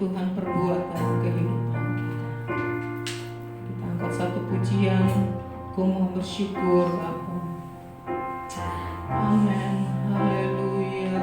Tuhan perbuat dalam kehidupan kita. Kita angkat satu pujian, ku mau bersyukur Bapa. Amin, haleluya.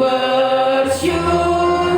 Bersyukur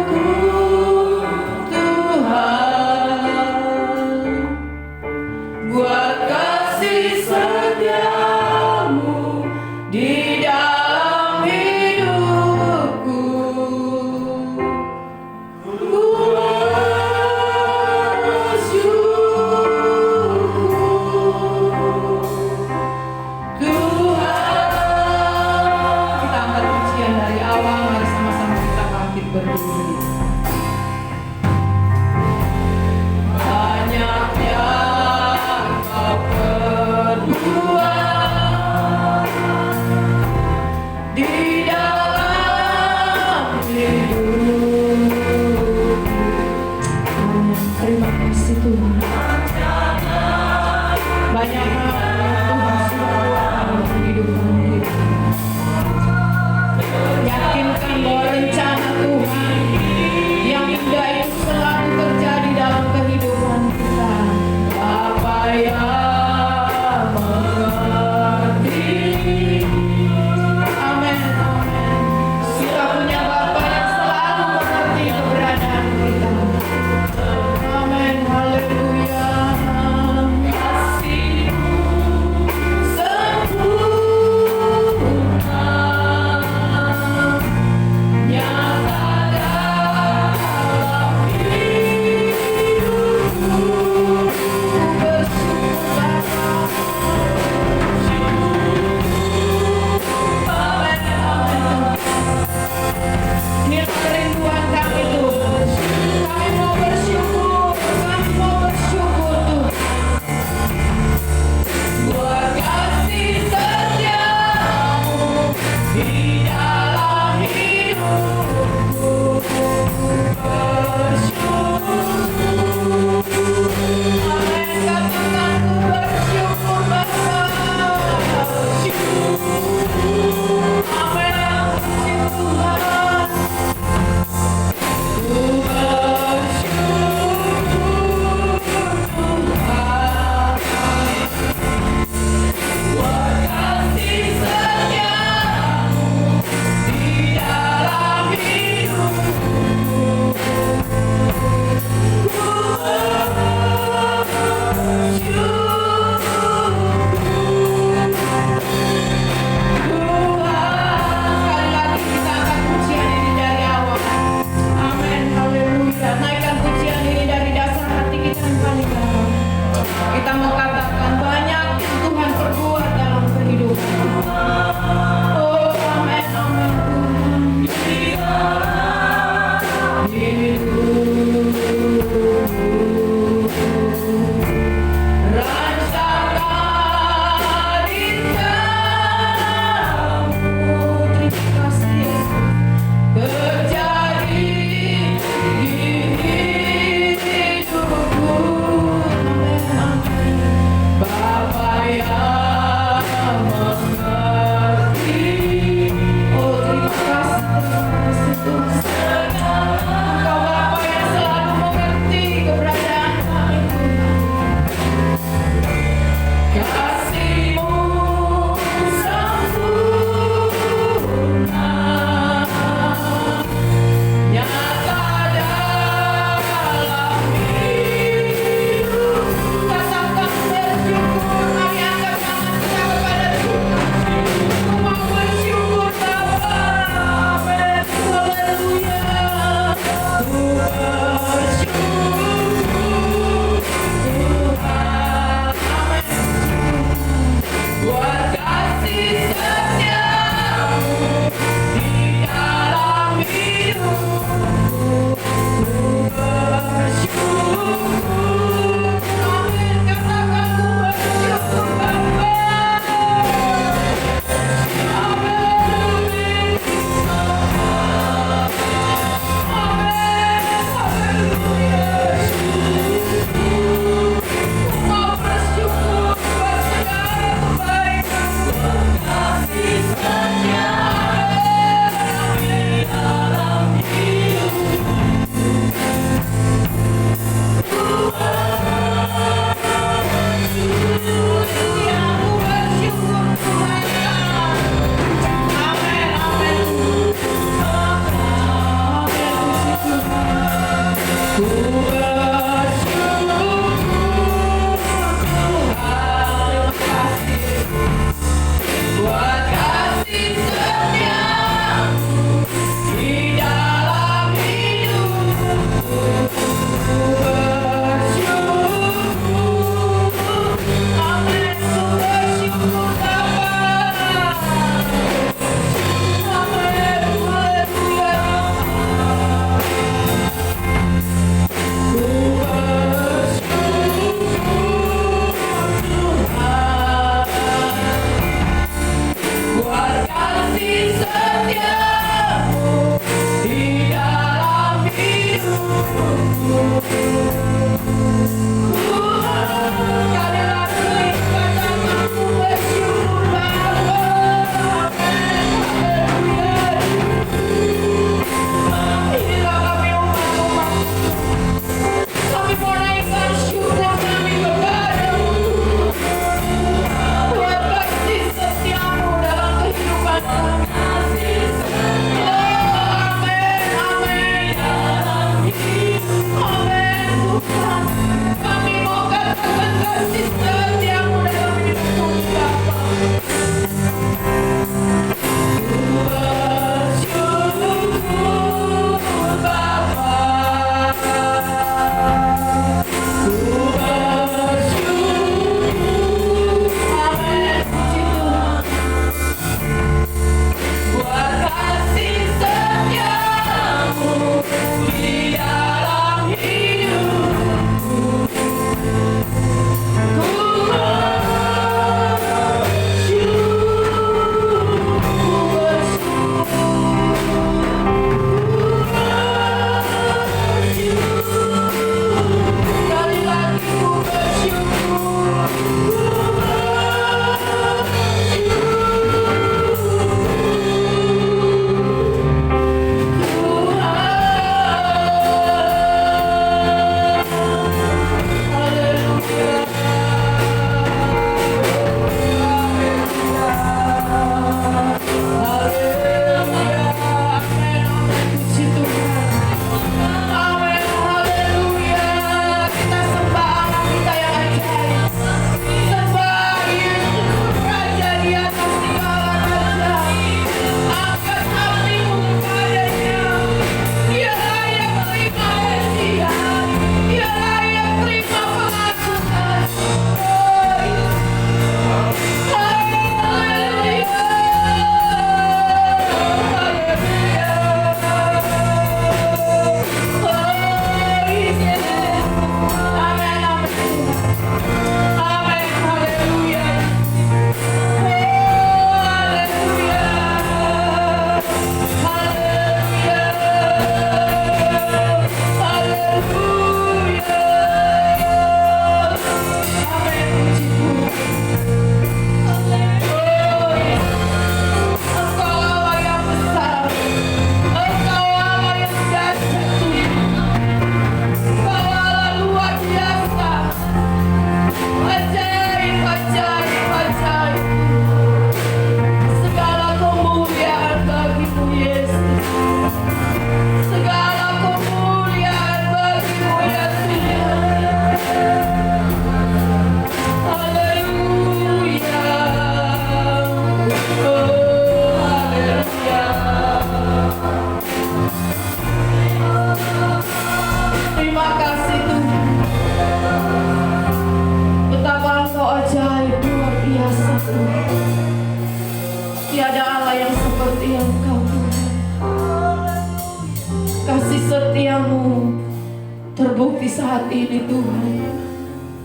bukti saat ini Tuhan,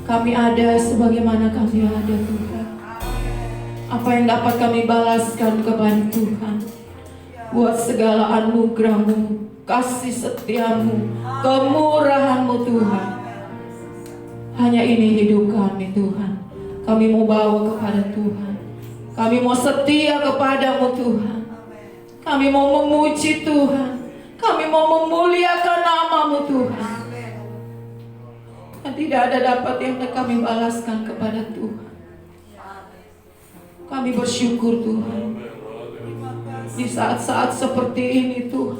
kami ada sebagaimana kami ada Tuhan. Apa yang dapat kami balaskan kepada Tuhan buat segala anugerah-Mu, kasih setia-Mu, kemurahan-Mu Tuhan. Hanya ini hidup kami Tuhan. Kami mau bawa kepada Tuhan. Kami mau setia kepadamu Tuhan. Kami mau memuji Tuhan. Kami mau memuliakan nama-Mu Tuhan. Dan tidak ada dapat yang kami balaskan kepada Tuhan. Kami bersyukur Tuhan. Di saat-saat seperti ini Tuhan,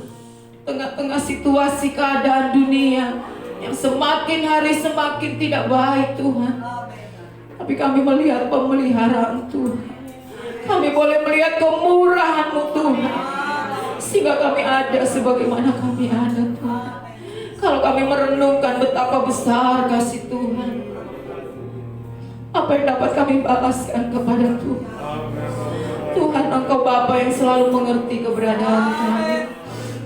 tengah-tengah situasi keadaan dunia yang semakin hari semakin tidak baik Tuhan, tapi kami melihat pemeliharaan Tuhan. Kami boleh melihat kemurahan-Mu Tuhan, sehingga kami ada sebagaimana kami ada Tuhan. Kalau kami merenungkan betapa besar kasih Tuhan, apa yang dapat kami balaskan kepada Tuhan? Tuhan, Engkau Bapa yang selalu mengerti keberadaan kami.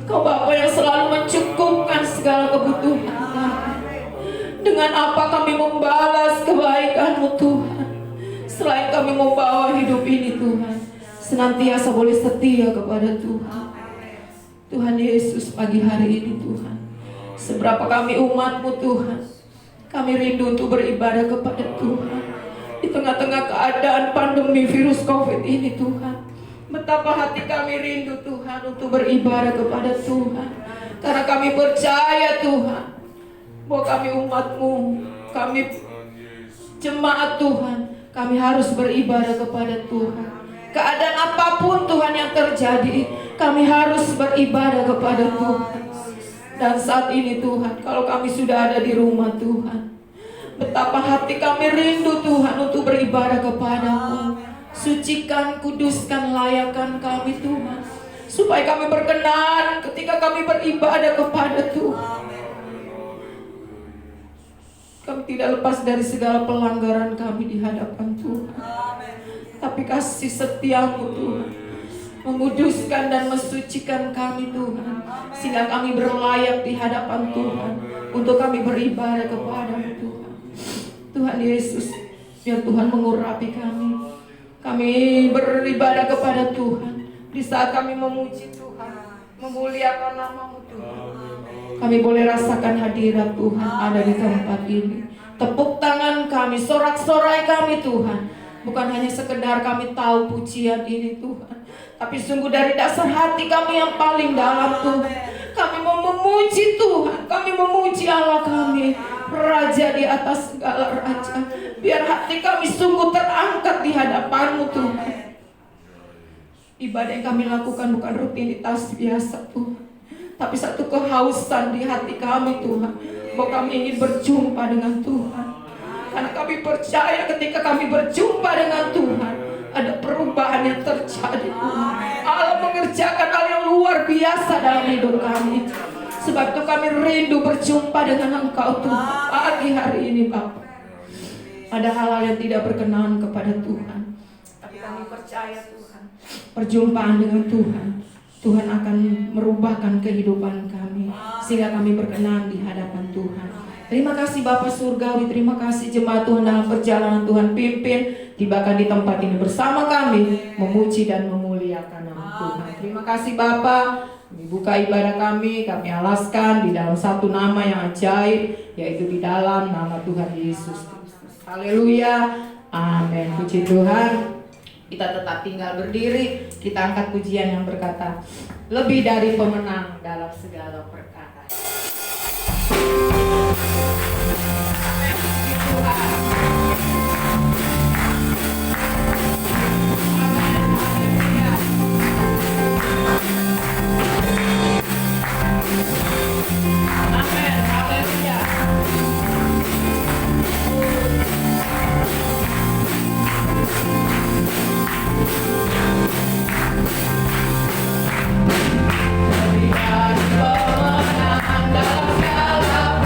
Engkau Bapa yang selalu mencukupkan segala kebutuhan kami. Dengan apa kami membalas kebaikan-Mu Tuhan, selain kami membawa hidup ini Tuhan, senantiasa boleh setia kepada Tuhan. Tuhan Yesus, pagi hari ini Tuhan, seberapa kami umat-Mu Tuhan, kami rindu untuk beribadah kepada Tuhan. Di tengah-tengah keadaan pandemi virus COVID ini Tuhan, betapa hati kami rindu Tuhan untuk beribadah kepada Tuhan. Karena kami percaya Tuhan, bahwa kami umat-Mu, kami jemaat Tuhan, kami harus beribadah kepada Tuhan. Keadaan apapun Tuhan yang terjadi, kami harus beribadah kepada Tuhan. Dan saat ini Tuhan, kalau kami sudah ada di rumah Tuhan, betapa hati kami rindu Tuhan untuk beribadah kepada-Mu. Sucikan, kuduskan, layakkan kami Tuhan, supaya kami berkenan ketika kami beribadah kepada Tuhan. Kami tidak lepas dari segala pelanggaran kami di hadapan Tuhan, tapi kasih setia-Mu Tuhan menguduskan dan mensucikan kami Tuhan, sehingga kami berlayak di hadapan Tuhan untuk kami beribadah kepada-Mu Tuhan. Tuhan Yesus, biar Tuhan mengurapi kami. Kami beribadah kepada Tuhan di saat kami memuji Tuhan, memuliakan nama-Mu Tuhan. Kami boleh rasakan hadirat Tuhan ada di tempat ini. Tepuk tangan kami, sorak-sorai kami Tuhan, bukan hanya sekedar kami tahu pujian ini Tuhan, tapi sungguh dari dasar hati kami yang paling dalam Tuhan, kami mau memuji Tuhan. Kami memuji Allah kami, Raja di atas segala raja. Biar hati kami sungguh terangkat di hadapan-Mu Tuhan. Ibadah yang kami lakukan bukan rutinitas biasa Tuhan, tapi satu kehausan di hati kami Tuhan, bahwa kami ingin berjumpa dengan Tuhan. Karena kami percaya ketika kami berjumpa dengan Tuhan, ada perubahan yang terjadi Tuhan. Allah mengerjakan hal yang luar biasa dalam hidup kami. Sebab itu kami rindu berjumpa dengan Engkau Tuhan pagi hari ini Bapa. Ada hal-hal yang tidak berkenan kepada Tuhan, tapi kami percaya Tuhan, perjumpaan dengan Tuhan akan merubahkan kehidupan kami, sehingga kami berkenan di hadapan Tuhan. Terima kasih Bapa Surgawi, terima kasih jemaat Tuhan dalam perjalanan Tuhan pimpin, tibakan di tempat ini bersama kami, memuji dan memuliakan nama Tuhan. Terima kasih Bapa. Kami buka ibadah kami alaskan di dalam satu nama yang ajaib, yaitu di dalam nama Tuhan Yesus Kristus. Haleluya, amin. Puji Tuhan. Kita tetap tinggal berdiri, kita angkat pujian yang berkata, lebih dari pemenang dalam segala perkara. Amin. Puji Tuhan. Amin. Haleluya. Dari pemenang dalam segala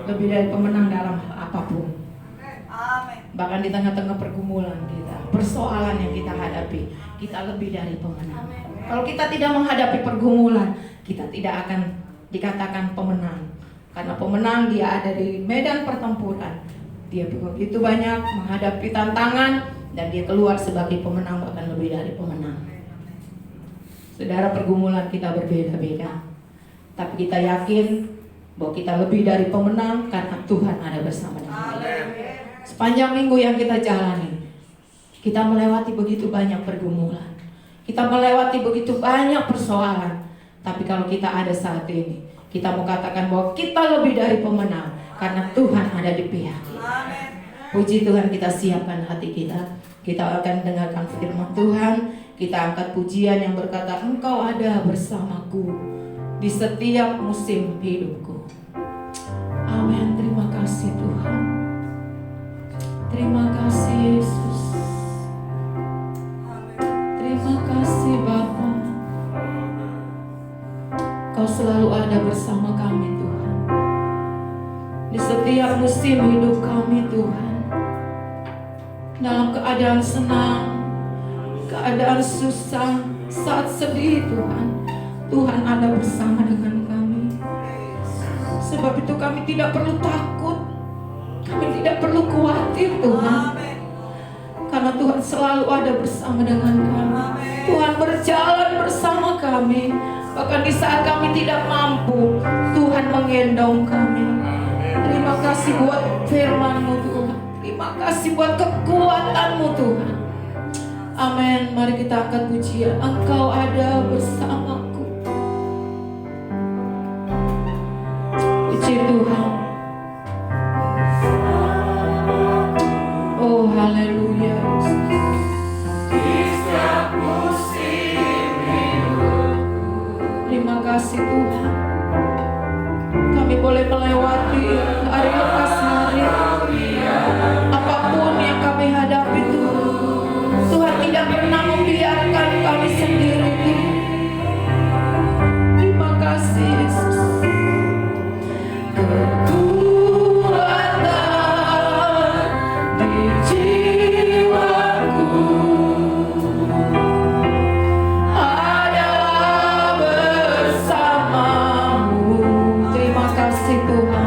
Lebih dari pemenang dalam hal apapun. Bahkan di tengah-tengah pergumulan kita, persoalan yang kita hadapi, kita lebih dari pemenang. Kalau kita tidak menghadapi pergumulan, kita tidak akan dikatakan pemenang. Karena pemenang dia ada di medan pertempuran. Dia begitu banyak menghadapi tantangan dan dia keluar sebagai pemenang, bahkan lebih dari pemenang. Saudara, pergumulan kita berbeda-beda, tapi kita yakin bahwa kita lebih dari pemenang karena Tuhan ada bersama dengan kita. Sepanjang minggu yang kita jalani, kita melewati begitu banyak pergumulan, kita melewati begitu banyak persoalan. Tapi kalau kita ada saat ini, kita mau katakan bahwa kita lebih dari pemenang karena Tuhan ada di pihak kita. Puji Tuhan, kita siapkan hati kita. Kita akan dengarkan firman Tuhan. Kita angkat pujian yang berkata, Engkau ada bersamaku di setiap musim hidupku. Amin. Terima kasih Tuhan. Terima kasih Yesus. Terima kasih Bapa. Kau selalu ada bersama kami Tuhan. Di setiap musim hidup kami Tuhan. Dalam keadaan senang, keadaan susah, saat sedih Tuhan, Tuhan ada bersama dengan kami. Sebab itu kami tidak perlu takut, kami tidak perlu khawatir Tuhan, karena Tuhan selalu ada bersama dengan kami. Tuhan berjalan bersama kami, bahkan di saat kami tidak mampu, Tuhan menggendong kami. Terima kasih buat firman-Mu Tuhan, terima kasih buat kekuatan-Mu Tuhan. Amin. Mari kita angkat pujian. Engkau ada bersamaku. Puji Tuhan. Oh haleluya. Terima kasih Tuhan. Kami boleh melewati hari lepas hari. Apapun yang kami hadapi Tuhan, Tuhan tidak pernah membiarkan kami sendiri. Terima kasih Yesus. Kekuatan di jiwaku ada bersamamu. Terima kasih Tuhan.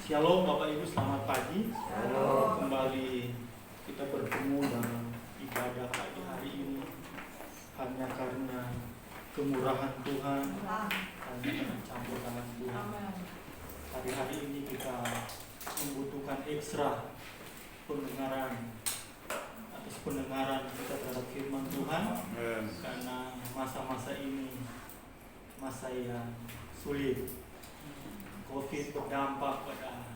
Shalom Bapak Ibu, selamat pagi. Kembali kita bertemu dalam ibadah pagi hari ini hanya karena kemurahan Tuhan, hanya karena campur tangan Tuhan. Hari-hari ini kita membutuhkan ekstra pendengaran atas pendengaran kita terhadap firman Tuhan, karena masa-masa ini masa yang sulit. COVID berdampak pada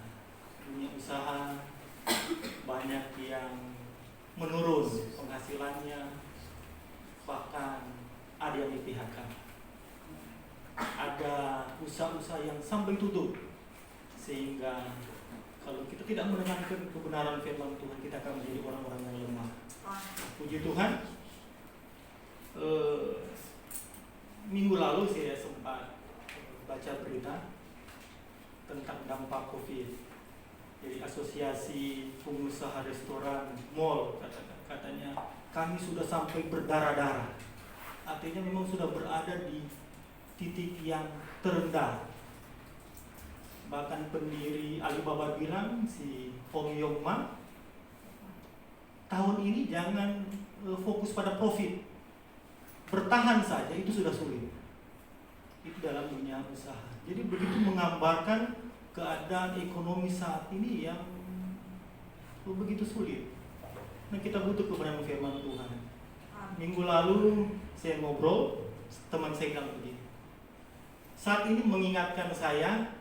dunia usaha, banyak yang menurun penghasilannya, bahkan ada yang di PHK. Ada usaha-usaha yang sampai tutup, sehingga kalau kita tidak mendengarkan kebenaran firman Tuhan, kita akan menjadi orang-orang yang lemah. Puji Tuhan, minggu lalu saya sempat baca berita tentang dampak COVID. Jadi asosiasi pengusaha restoran, mall katanya kami sudah sampai berdarah-darah. Artinya memang sudah berada di titik yang terendah. Bahkan pendiri Alibaba bilang, si Hong Yong Ma, tahun ini jangan fokus pada profit, bertahan saja itu sudah sulit. Itu dalam dunia usaha. Jadi begitu menggambarkan keadaan ekonomi saat ini yang begitu sulit. Nah, kita butuh kebenaran firman Tuhan. Minggu lalu saya ngobrol, teman saya bilang begini. Saat ini mengingatkan saya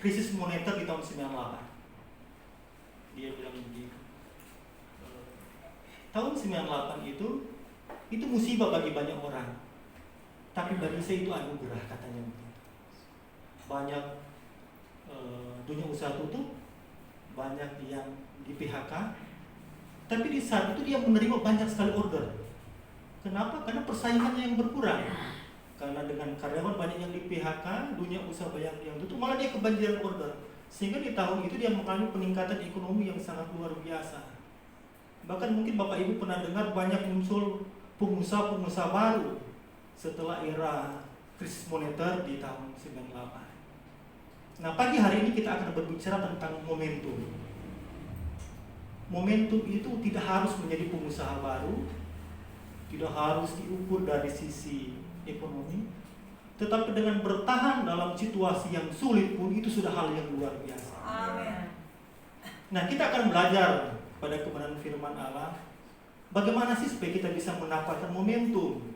krisis moneter di tahun 98. Dia bilang begini. Tahun 98 itu musibah bagi banyak orang. Tapi bagi saya itu anugerah, katanya begitu. Banyak dunia usaha tutup, banyak yang di PHK, tapi di saat itu dia menerima banyak sekali order. Kenapa? Karena persaingannya yang berkurang. Karena dengan karyawan banyak yang di PHK, dunia usaha banyak yang tutup, malah dia kebanjiran order. Sehingga di tahun itu dia mengalami peningkatan ekonomi yang sangat luar biasa. Bahkan mungkin Bapak Ibu pernah dengar banyak muncul pengusaha-pengusaha baru setelah era krisis moneter di tahun 98. Nah, pagi hari ini kita akan berbicara tentang momentum. Momentum itu tidak harus menjadi pengusaha baru, tidak harus diukur dari sisi ekonomi, tetapi dengan bertahan dalam situasi yang sulit pun itu sudah hal yang luar biasa. Amin. Nah, kita akan belajar pada kebenaran firman Allah, bagaimana sih supaya kita bisa mendapatkan momentum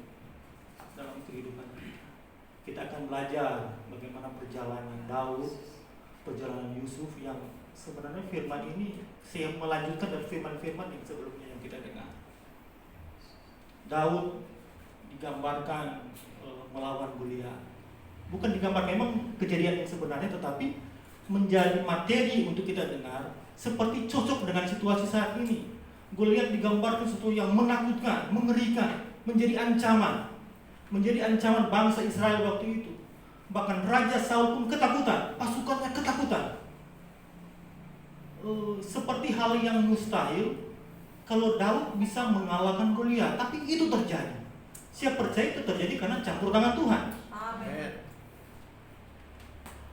dalam kehidupan kita. Kita akan belajar bagaimana perjalanan Daud, perjalanan Yusuf, yang sebenarnya firman ini saya melanjutkan dari firman-firman yang sebelumnya yang kita dengar. Daud digambarkan melawan Goliat. Bukan digambarkan memang kejadian yang sebenarnya, tetapi menjadi materi untuk kita dengar seperti cocok dengan situasi saat ini. Goliat digambarkan sesuatu yang menakutkan, mengerikan, menjadi ancaman bangsa Israel waktu itu. Bahkan Raja Saul pun ketakutan, pasukannya ketakutan. Seperti hal yang mustahil kalau Daud bisa mengalahkan Goliat, tapi itu terjadi. Saya percaya itu terjadi karena campur tangan Tuhan. Amin.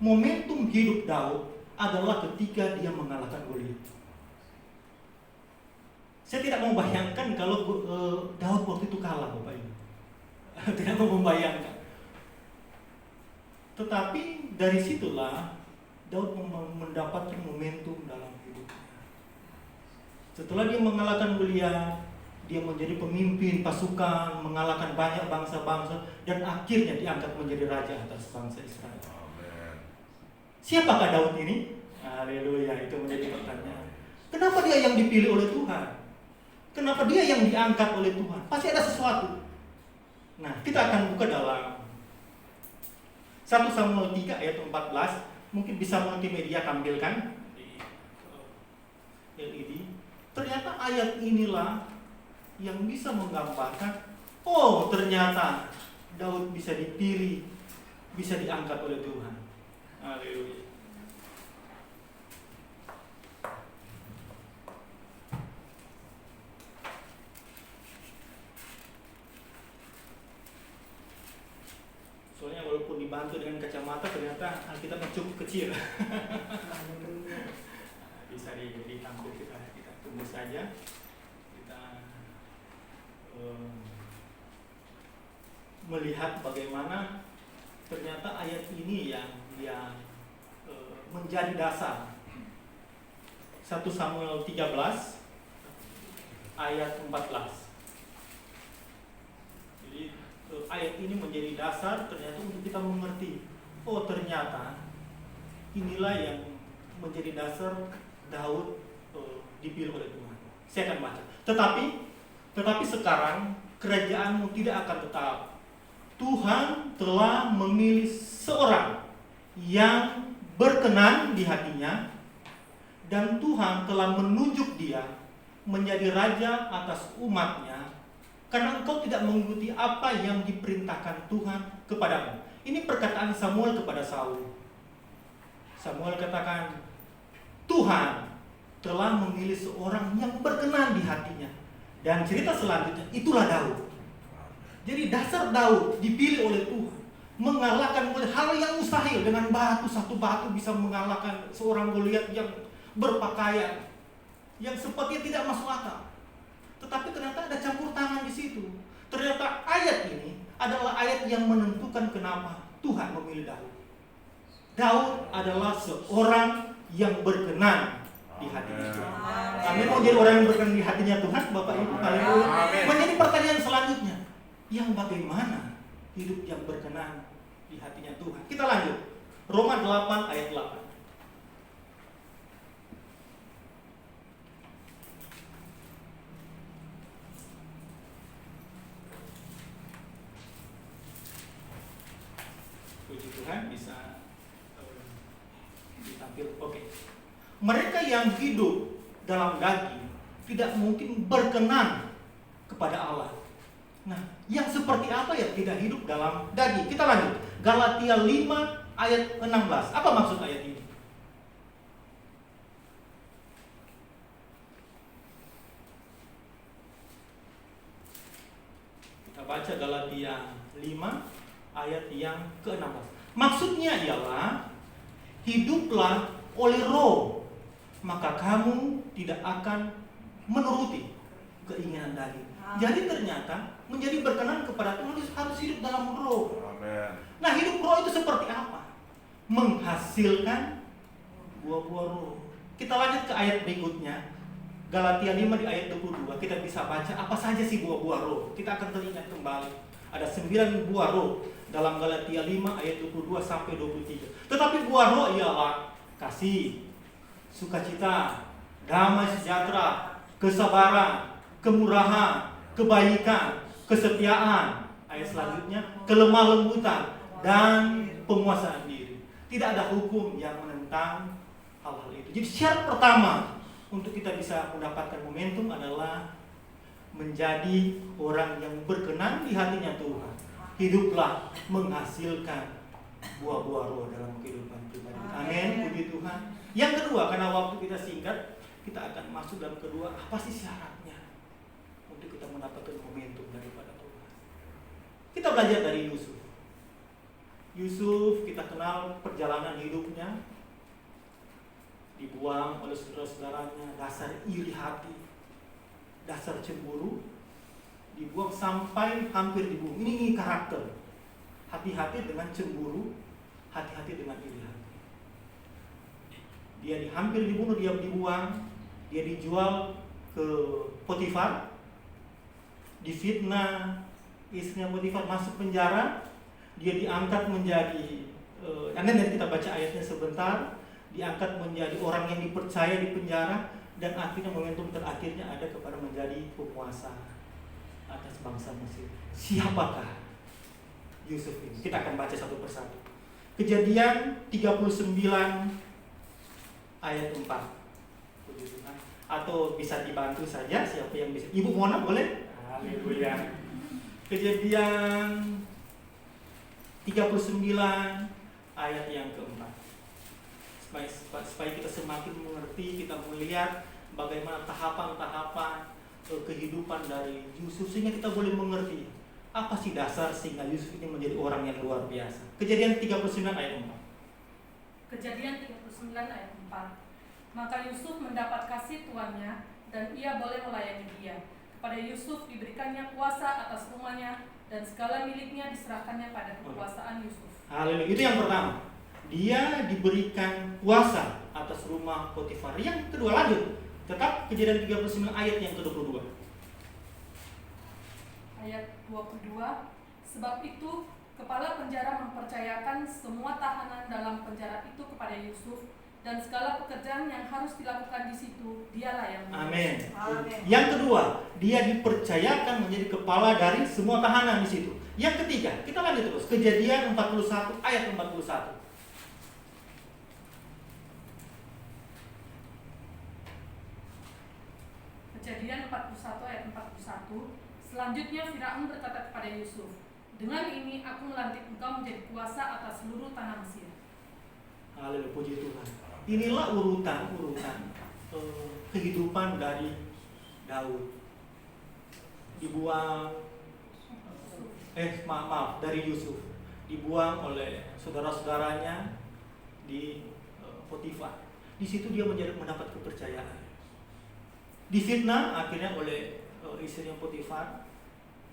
Momentum hidup Daud adalah ketika dia mengalahkan Goliat. Saya tidak mau bayangkan kalau Daud waktu itu kalah, Bapak Ibu. Tidak mau membayangkan. Tetapi dari situlah Daud mendapatkan momentum dalam hidupnya. Setelah dia mengalahkan Goliat, dia menjadi pemimpin pasukan, mengalahkan banyak bangsa-bangsa, dan akhirnya diangkat menjadi raja atas bangsa Israel. Siapakah Daud ini? Haleluya, itu menjadi pertanyaan. Kenapa dia yang dipilih oleh Tuhan? Kenapa dia yang diangkat oleh Tuhan? Pasti ada sesuatu. Nah, kita akan buka dalam 1 Samuel 3 ayat 14. Mungkin bisa multimedia tampilkan di LED. Ternyata ayat inilah yang bisa menggambarkan, oh ternyata Daud bisa dipilih, bisa diangkat oleh Tuhan. Haleluya. Soalnya walaupun dibantu dengan kacamata, ternyata Alkitabnya cukup kecil. Bisa ditampil kita tunggu saja. Kita melihat bagaimana ternyata ayat ini yang menjadi dasar. 1 Samuel 13 ayat 14. Jadi ayat ini menjadi dasar ternyata untuk kita mengerti, oh ternyata inilah yang menjadi dasar Daud dipilih oleh Tuhan. Saya akan baca. Tetapi sekarang kerajaanmu tidak akan tetap. Tuhan telah memilih seorang yang berkenan di hatinya, dan Tuhan telah menunjuk dia menjadi raja atas umatnya, karena engkau tidak mengikuti apa yang diperintahkan Tuhan kepadamu. Ini perkataan Samuel kepada Saul. Samuel katakan, Tuhan telah memilih seorang yang berkenan di hatinya. Dan cerita selanjutnya, itulah Daud. Jadi dasar Daud dipilih oleh Tuhan, mengalahkan oleh hal yang mustahil. Dengan batu, satu batu bisa mengalahkan seorang Goliat yang berpakaian, yang sepertinya tidak masuk akal. Tetapi ternyata ada campur tangan di situ. Ternyata ayat ini adalah ayat yang menentukan kenapa Tuhan memilih Daud. Daud adalah seorang yang berkenan di hatinya Tuhan. Amin. Mau jadi orang yang berkenan di hatinya Tuhan, Bapak Ibu. Haleluya. Menjadi pertanyaan selanjutnya, yang bagaimana hidup yang berkenan di hatinya Tuhan? Kita lanjut. Roma 8 ayat 8. Puji Tuhan, bisa ditampil. Oke. Mereka yang hidup dalam daging tidak mungkin berkenan kepada Allah. Nah, yang seperti apa yang tidak hidup dalam daging? Kita lanjut. Galatia 5 ayat 16. Apa maksud ayat ini? Kita baca Galatia 5 ayat yang ke-16. Maksudnya ialah, hiduplah oleh roh, maka kamu tidak akan menuruti keinginan daging. Jadi ternyata menjadi berkenan kepada Tuhan harus hidup dalam roh. Amen. Nah, hidup roh itu seperti apa? Menghasilkan buah-buah roh. Kita lanjut ke ayat berikutnya. Galatia 5 di ayat 22. Kita bisa baca apa saja sih buah-buah roh. Kita akan teringat kembali. Ada 9 buah roh dalam Galatia 5 ayat 22 sampai 23. Tetapi buah roh ialah kasih, sukacita, damai sejahtera, kesabaran, kemurahan, kebaikan, kesetiaan. Ayat selanjutnya, kelemah lembutan dan penguasaan diri. Tidak ada hukum yang menentang hal-hal itu. Jadi syarat pertama untuk kita bisa mendapatkan momentum adalah menjadi orang yang berkenan di hatinya Tuhan. Hiduplah menghasilkan buah-buah roh dalam kehidupan pribadi. Amin, puji Tuhan. Yang kedua, karena waktu kita singkat, kita akan masuk dalam kedua. Apa sih syaratnya untuk kita mendapatkan momentum daripada Tuhan? Kita belajar dari Yusuf. Yusuf, kita kenal perjalanan hidupnya, dibuang oleh saudara-saudaranya, dasar iri hati, dasar cemburu, dibuang sampai hampir dibuang. Ini karakter. Hati-hati dengan cemburu, hati-hati dengan iri hati. Dia hampir dibunuh, dia dibuang, dia dijual ke Potifar, difitnah istrinya Potifar, masuk penjara, dia diangkat menjadi, nanti kita baca ayatnya sebentar, diangkat menjadi orang yang dipercaya di penjara, dan akhirnya momentum terakhirnya ada kepada menjadi penguasa atas bangsa Mesir. Siapakah Yusuf ini? Kita akan baca satu persatu. Kejadian 39 ayat 4. Atau bisa dibantu saja siapa yang bisa. Ibu Mona boleh? Haleluya. Kejadian 39 ayat yang keempat. Supaya kita semakin mengerti, kita melihat bagaimana tahapan-tahapan kehidupan dari Yusuf, sehingga kita boleh mengerti apa sih dasar sehingga Yusuf ini menjadi orang yang luar biasa. Kejadian 39 ayat 4. Kejadian 39 ayat 4. Maka Yusuf mendapat kasih tuannya dan ia boleh melayani dia. Kepada Yusuf diberikannya kuasa atas rumahnya dan segala miliknya diserahkannya pada kekuasaan Yusuf. Haleluya. Itu yang pertama. Dia diberikan kuasa atas rumah Potifar. Yang kedua, lanjut. Tetap Kejadian 39 ayat yang ke-22. Ayat 22. Sebab itu kepala penjara mempercayakan semua tahanan dalam penjara itu kepada Yusuf, dan segala pekerjaan yang harus dilakukan di situ dialah yang Amin. Amin. Yang kedua, dia dipercayakan menjadi kepala dari semua tahanan di situ. Yang ketiga, kita lanjut terus. Kejadian 41 ayat 41. Kejadian 41 ayat 41. Selanjutnya Firaun berkata kepada Yusuf, dengan ini aku melantik engkau menjadi kuasa atas seluruh tanah Mesir. Haleluya, puji Tuhan. Inilah urutan kehidupan dari Daud. Dibuang, dari Yusuf. Dibuang oleh saudara-saudaranya di Potifar. Di situ dia mendapat kepercayaan. Difitnah akhirnya oleh istrinya Potifar,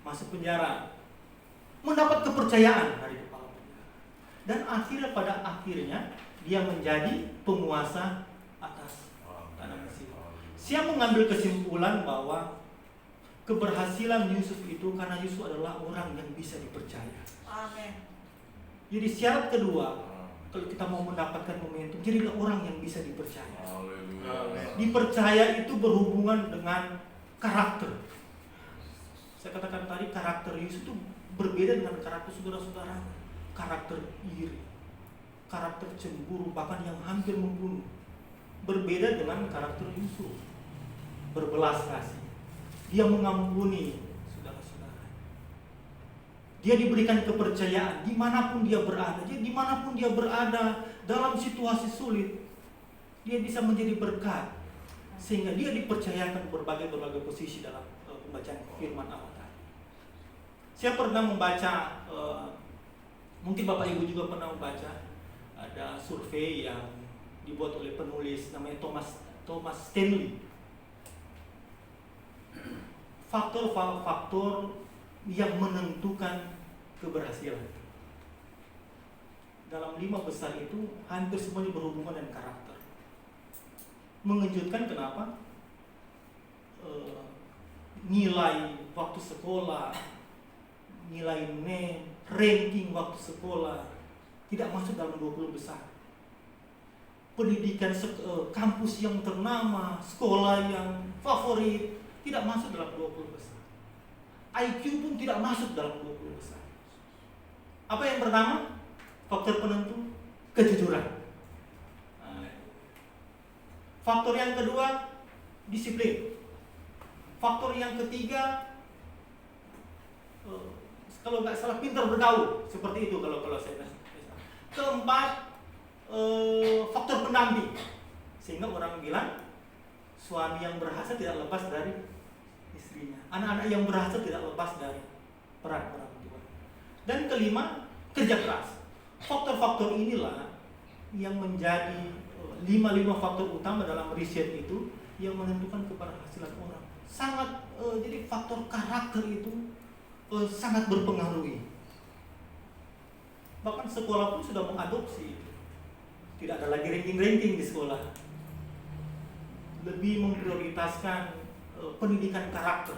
masuk penjara, mendapat kepercayaan dari kepala penjara. Dan akhirnya pada akhirnya dia menjadi penguasa atas tanah Mesir. Saya mengambil kesimpulan bahwa keberhasilan Yusuf itu karena Yusuf adalah orang yang bisa dipercaya. Amin. Jadi syarat kedua, kalau kita mau mendapatkan momentum, jadilah orang yang bisa dipercaya. Dipercaya itu berhubungan dengan karakter. Saya katakan tadi, karakter Yusuf itu berbeda dengan karakter saudara-saudara. Karakter iri, karakter cemburu, bahkan yang hampir membunuh. Berbeda dengan karakter Yusuf, berbelas kasih. Dia mengampuni saudara-saudara. Dia diberikan kepercayaan dimanapun dia berada. Jadi dimanapun dia berada dalam situasi sulit, dia bisa menjadi berkat, sehingga dia dipercayakan berbagai posisi dalam pembacaan firman Allah. Saya pernah membaca, mungkin Bapak Ibu juga pernah membaca, ada survei yang dibuat oleh penulis namanya Thomas Stanley. Faktor-faktor yang menentukan keberhasilan. Dalam 5 besar itu hampir semuanya berhubungan dengan karakter. Mengejutkan kenapa? Nilai waktu sekolah, nilai ranking waktu sekolah tidak masuk dalam 20 besar. Pendidikan kampus yang ternama, sekolah yang favorit tidak masuk dalam 20 besar. IQ pun tidak masuk dalam 20 besar. Apa yang pertama? Faktor penentu, kejujuran. Faktor yang kedua, disiplin. Faktor yang ketiga, kalau nggak salah, pintar bergaul. Seperti itu kalau saya bilang. Keempat, faktor pendamping. Sehingga orang bilang suami yang berhasil tidak lepas dari istrinya. Anak-anak yang berhasil tidak lepas dari peran orang tua. Dan kelima, kerja keras. Faktor-faktor inilah yang menjadi 5 faktor utama dalam riset itu yang menentukan keberhasilan orang. Jadi faktor karakter itu sangat berpengaruh. Bahkan sekolah pun sudah mengadopsi. Tidak ada lagi ranking-ranking di sekolah. Lebih memprioritaskan pendidikan karakter.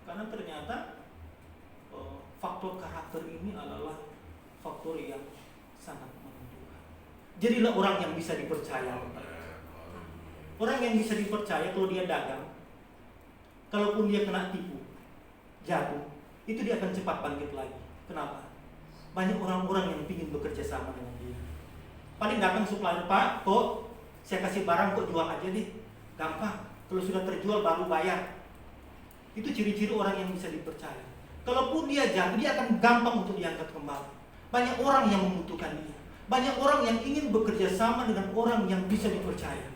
Karena ternyata faktor karakter ini adalah faktor yang sangat menentukan. Jadilah orang yang bisa dipercaya. Orang yang bisa dipercaya kalau dia dagang, kalaupun dia kena tipu, jatuh, itu dia akan cepat bangkit lagi. Kenapa? Banyak orang-orang yang ingin bekerja sama dengan dia. Paling datang supplier, Pak, kok saya kasih barang, kok jual aja deh. Gampang, kalau sudah terjual baru bayar. Itu ciri-ciri orang yang bisa dipercaya. Kalaupun dia jatuh, dia akan gampang untuk diangkat kembali. Banyak orang yang membutuhkan dia. Banyak orang yang ingin bekerja sama dengan orang yang bisa dipercaya.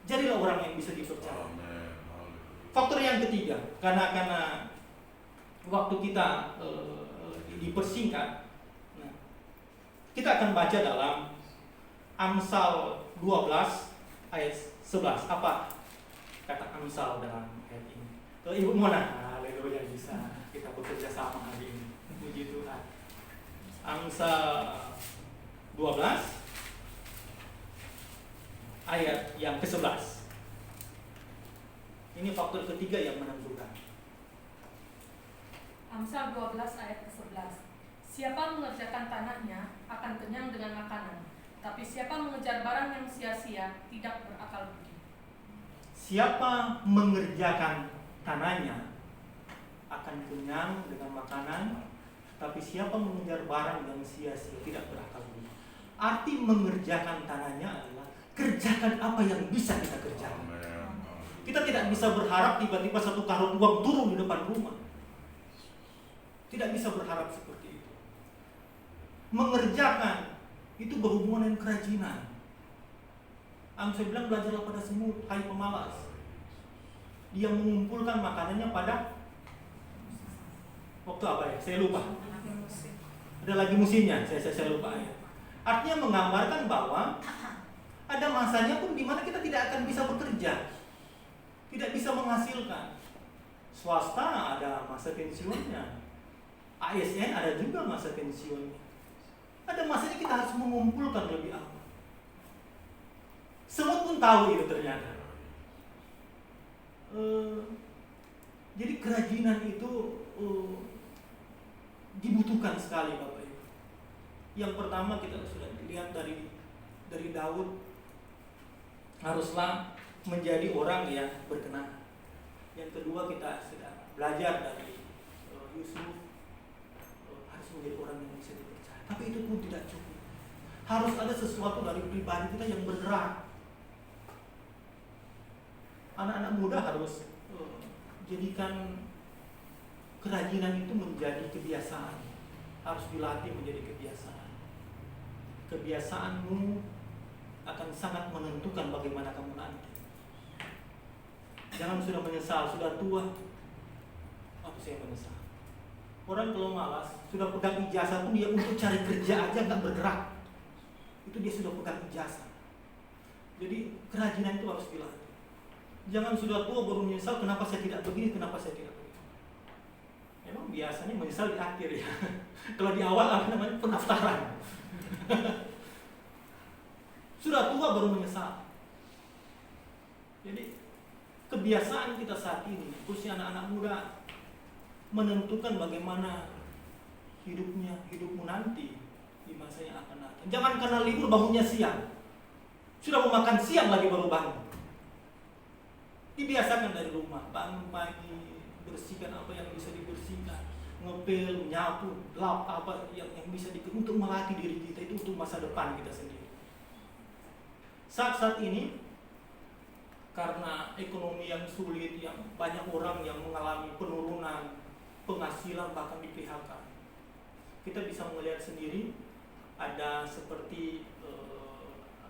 Jadilah orang yang bisa dipercaya. Faktor yang ketiga, karena waktu kita dipersingkat, Kita akan baca dalam Amsal 12 ayat 11. Apa kata Amsal dalam ayat ini? Kalau Ibu Mona, haleluya, bisa kita bekerja sama hari ini. Puji Tuhan. Amsal 12 ayat yang ke-11. Ini faktor ketiga yang menentukan. Amsal 12 ayat ke-11. Siapa mengerjakan tanahnya akan kenyang dengan makanan, tapi siapa mengejar barang yang sia-sia tidak berakal budi. Siapa mengerjakan tanahnya akan kenyang dengan makanan, tapi siapa mengejar barang yang sia-sia tidak berakal budi. Arti mengerjakan tanahnya adalah kerjakan apa yang bisa kita kerjakan. Kita tidak bisa berharap tiba-tiba satu karung uang turun di depan rumah. Tidak bisa berharap seperti itu. Mengerjakan itu berhubungan dengan kerajinan. Amsal bilang belajarlah pada semut, hai pemalas. Dia mengumpulkan makanannya pada waktu apa ya? Saya lupa. Ada lagi musimnya, saya lupa ya. Artinya menggambarkan bahwa ada masanya pun di mana kita tidak akan bisa bekerja, tidak bisa menghasilkan. Swasta ada masa pensiunnya, ASN ada juga masa pensiunnya. Ada masanya kita harus mengumpulkan lebih awal. Semut pun tahu itu ternyata. Jadi kerajinan itu dibutuhkan sekali Bapak Ibu. Yang pertama kita sudah lihat dari Daud, haruslah menjadi orang yang berkenan. Yang kedua kita sudah belajar dari Yusuf, harus menjadi orang yang bisa dipercaya. Tapi itu pun tidak cukup. Harus ada sesuatu dari pribadi kita yang bergerak. Anak-anak muda harus jadikan kerajinan itu menjadi kebiasaan. Harus dilatih menjadi kebiasaan. Kebiasaanmu akan sangat menentukan bagaimana kamu nanti. Jangan sudah menyesal, sudah tua. Aku saya menyesal. Orang kalau malas, sudah pegang ijazah pun dia untuk cari kerja aja nggak bergerak. Itu dia sudah pegang ijazah. Jadi kerajinan itu harus dilatih. Jangan sudah tua baru menyesal kenapa saya tidak begini, kenapa saya tidak begini. Memang biasanya menyesal di akhir ya. Kalau di awal apa namanya pendaftaran. Sudah tua baru menyesal. Jadi kebiasaan kita saat ini, khususnya anak-anak muda, menentukan bagaimana hidupmu nanti di masa yang akan datang. Jangan karena libur bangunnya siang. Sudah mau makan siang lagi baru bangun. Dibiasakan dari rumah, bangun pagi, bersihkan apa yang bisa dibersihkan, ngepel, nyapu, lap apa yang bisa untuk melatih diri kita, itu untuk masa depan kita sendiri. Saat-saat ini karena ekonomi yang sulit, yang banyak orang yang mengalami penurunan penghasilan bahkan di PHK, kita bisa melihat sendiri ada seperti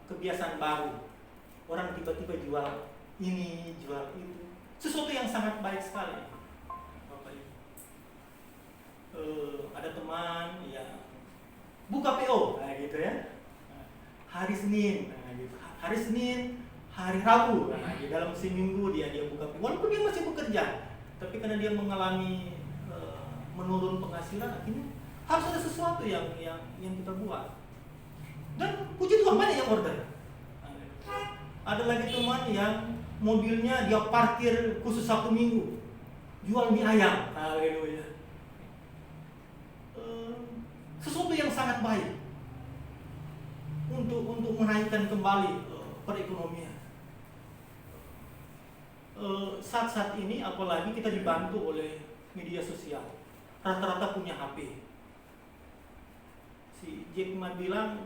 kebiasaan baru. Orang tiba-tiba jual ini, jual itu, sesuatu yang sangat baik sekali. Bapak Ibu, ada teman yang buka PO, nah gitu ya, hari Senin, nah gitu. Hari Senin, hari Rabu, nah, di dalam seminggu dia buka PO. Walaupun dia masih bekerja, tapi karena dia mengalami menurun penghasilan, akhirnya harus ada sesuatu yang kita buat. Dan puji Tuhan banyak yang order. Ada lagi teman yang mobilnya dia parkir khusus Sabtu Minggu, jual mie ayam. Haleluya. Sesuatu yang sangat baik untuk menaikkan kembali perekonomian. Saat-saat ini apalagi kita dibantu oleh media sosial, rata-rata punya HP. Si Jack Ma bilang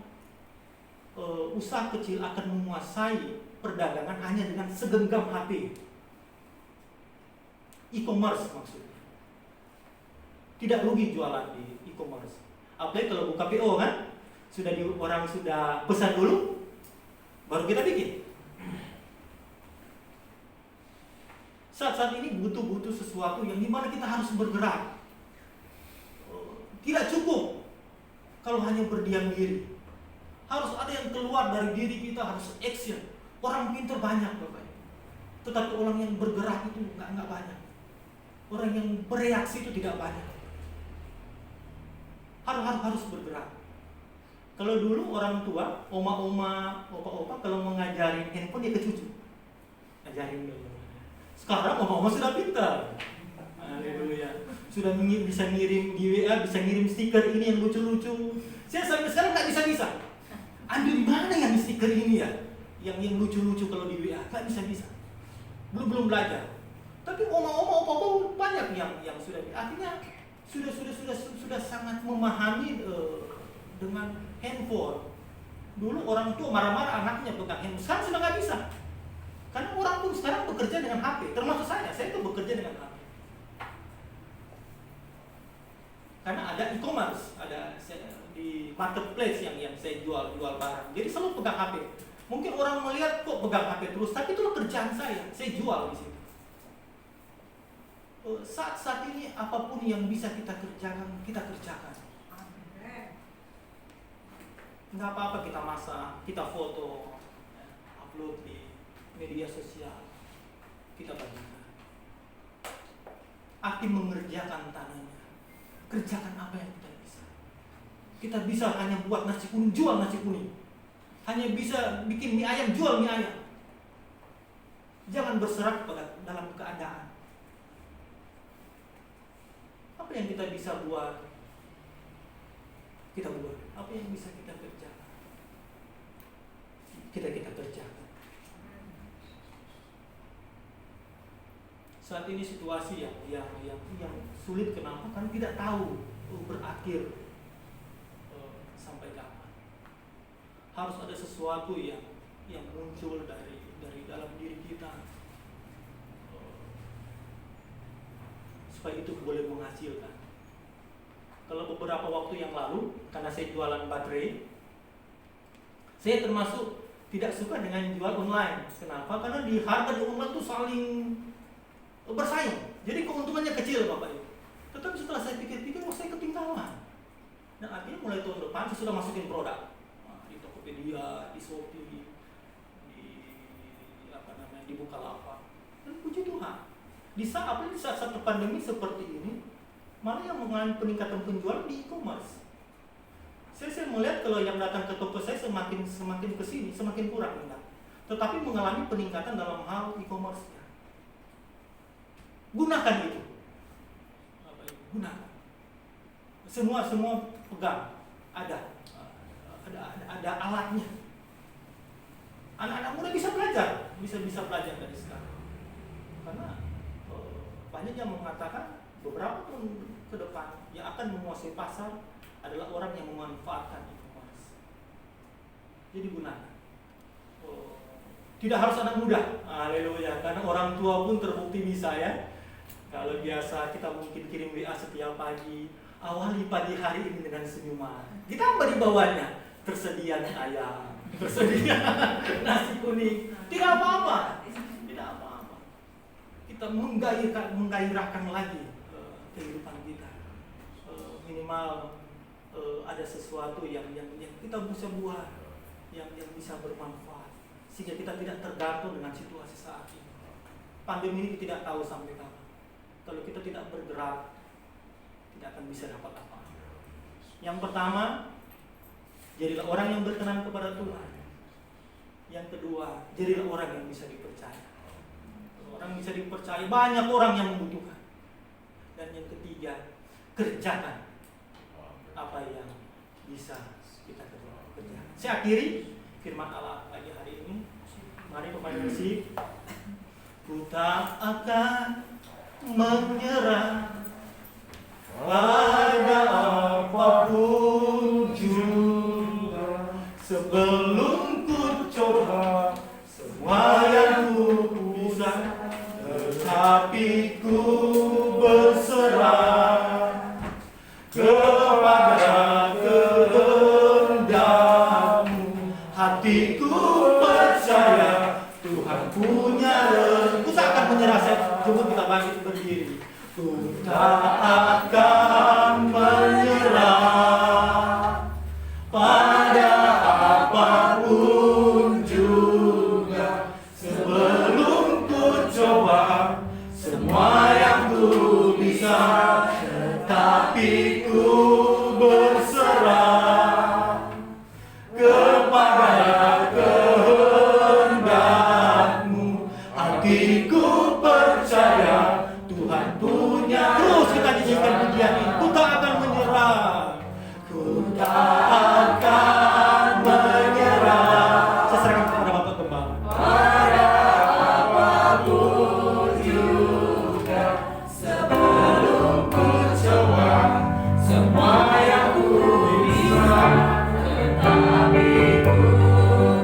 usaha kecil akan menguasai perdagangan hanya dengan segenggam HP. E-commerce maksudnya. Tidak rugi jualan di e-commerce. Apalagi kalau buka PO kan, orang sudah pesan dulu, baru kita bikin. Saat-saat ini butuh sesuatu yang dimana kita harus bergerak. Tidak cukup kalau hanya berdiam diri. Harus ada yang keluar dari diri kita, harus action. Orang pintar banyak Bapak Ibu, tetapi orang yang bergerak itu nggak banyak. Orang yang bereaksi itu tidak banyak. Harus bergerak. Kalau dulu orang tua, oma-oma, opa-opa kalau mau ngajarin handphone dia ke cucu, ngajarin dulu. Sekarang oma-oma sudah pintar. Haleluya. Sudah bisa ngirim di WA, bisa ngirim stiker ini yang lucu-lucu. Saya sampai sekarang nggak bisa. Ambil di mana yang stiker ini ya? Yang lucu-lucu kalau di WA nggak bisa. Belum belajar. Tapi oma-oma, opa-opa banyak yang sudah. Artinya sudah sangat memahami dengan handphone. Dulu orang tua marah-marah anaknya pegang handphone. Sekarang sudah nggak bisa. Karena orang pun sekarang bekerja dengan HP. Termasuk saya itu bekerja dengan HP. Karena ada e-commerce, ada di marketplace yang saya jual barang. Jadi selalu pegang HP. Mungkin orang melihat kok pegang HP terus, tapi itulah kerjaan saya jual di situ. Saat ini apapun yang bisa kita kerjakan, kita kerjakan. Nggak apa-apa kita masak, kita foto, upload di media sosial, kita bagikan. Arti mengerjakan tanahnya, kerjakan apa yang kita bisa. Kita bisa hanya buat nasi kuning, jual nasi kuning. Hanya bisa bikin mie ayam, jual mie ayam. Jangan berserah pada dalam keadaan. Apa yang kita bisa buat, kita buat. Apa yang bisa kita kerjakan, kita kerjakan. Saat ini situasi yang sulit. Kenapa? Kan tidak tahu berakhir sampai kapan. Harus ada sesuatu yang muncul dari dalam diri kita, supaya itu boleh menghasilkan. Kalau beberapa waktu yang lalu, karena saya jualan baterai, saya termasuk tidak suka dengan jual online. Kenapa? Karena di harga di online itu saling bersaing. Jadi keuntungannya kecil Bapak Ibu. Tetapi setelah saya pikir-pikir, saya ketinggalan. Dan akhirnya mulai tahun depan saya sudah masukin produk di Tokopedia, di Shopee, di Bukalapak. Dan puji Tuhan, di saat pandemi seperti ini, malah yang mengalami peningkatan penjualan di e-commerce. Saya melihat kalau yang datang ke toko saya semakin kesini semakin kurang minat, tetapi mengalami peningkatan dalam hal e-commerce-nya. Gunakan itu, gunakan. Semua pegang, ada alatnya. Anak-anak muda bisa belajar dari sekarang. Karena banyak yang mengatakan beberapa tahun ke depan yang akan menguasai pasar adalah orang yang memanfaatkan e-commerce. Jadi gunakan. Tidak harus anak muda, haleluya. Karena orang tua pun terbukti bisa ya. Kalau biasa kita mungkin kirim WA setiap pagi, awali pagi hari ini dengan senyuman. Ditambah di bawahnya tersedia ayam, tersedia nasi kuning. Tidak apa-apa. Kita menggairahkan lagi kehidupan kita. Minimal ada sesuatu yang kita bisa buat yang bisa bermanfaat, sehingga kita tidak tergantung dengan situasi saat ini. Pandemi ini tidak tahu sampai kapan. Kalau kita tidak bergerak, tidak akan bisa dapat apa-apa. Yang pertama, jadilah orang yang berkenan kepada Tuhan. Yang kedua, jadilah orang yang bisa dipercaya. Orang bisa dipercaya, banyak orang yang membutuhkan. Dan yang ketiga, kerjakan apa yang bisa kita kerjakan. Saya akhiri firman Allah pagi hari ini. Mari Bapak Ibu, ku tak akan menyerah pada apapun juga, sebelum ku coba semua yang ku bisa, tetapi ku berserah kepada kehendakmu. Hatiku percaya Tuhan punya rencana. Ku tak akan menyerah. Coba kita bangkit berdiri. Ku tak akan menyerah pada kepada kehendak-Mu. Hatiku percaya Tuhan punya. Terus kita nyanyikan pujian ini. Ku tak akan menyerah. Ku tak akan menyerah. Saya serahkan kepada Bapak Gembala. Pada apapun juga, sebelum ku coba semua yang ku bisa, tetapi ku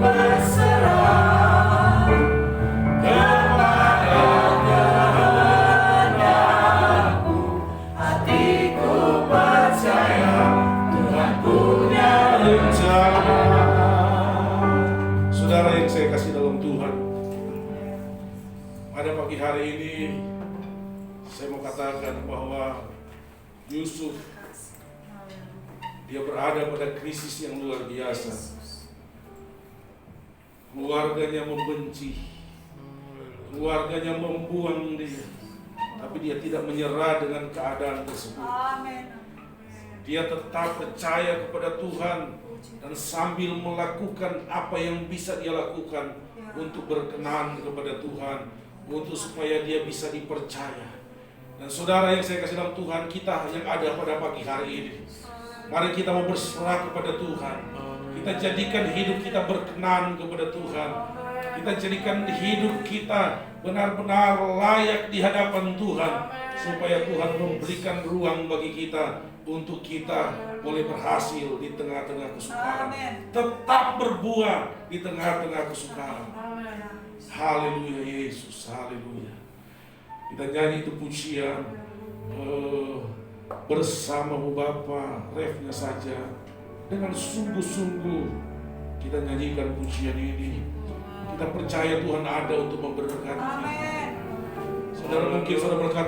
berserah kepada kehendak-Mu. Hatiku percaya Tuhan punya rencana. Saudara yang saya kasih dalam Tuhan, pada pagi hari ini saya mau katakan bahwa Yusuf, dia berada pada krisis yang luar biasa. Keluarganya membenci, keluarganya membuang dia, tapi dia tidak menyerah dengan keadaan tersebut. Dia tetap percaya kepada Tuhan dan sambil melakukan apa yang bisa dia lakukan untuk berkenan kepada Tuhan, untuk supaya dia bisa dipercaya. Dan saudara yang saya kasih dalam Tuhan, kita yang ada pada pagi hari ini, mari kita mau berserah kepada Tuhan. Kita jadikan hidup kita berkenan kepada Tuhan. Kita jadikan hidup kita benar-benar layak di hadapan Tuhan, supaya Tuhan memberikan ruang bagi kita untuk kita boleh berhasil di tengah-tengah kesukaran. Tetap berbuah di tengah-tengah kesukaran. Haleluya Yesus, haleluya. Kita nyanyi itu pujian bersama-Mu Bapa, refnya saja. Dengan sungguh-sungguh kita nyanyikan pujian ini. Kita percaya Tuhan ada untuk memberkati kita. Saudara mungkin saudara berkata,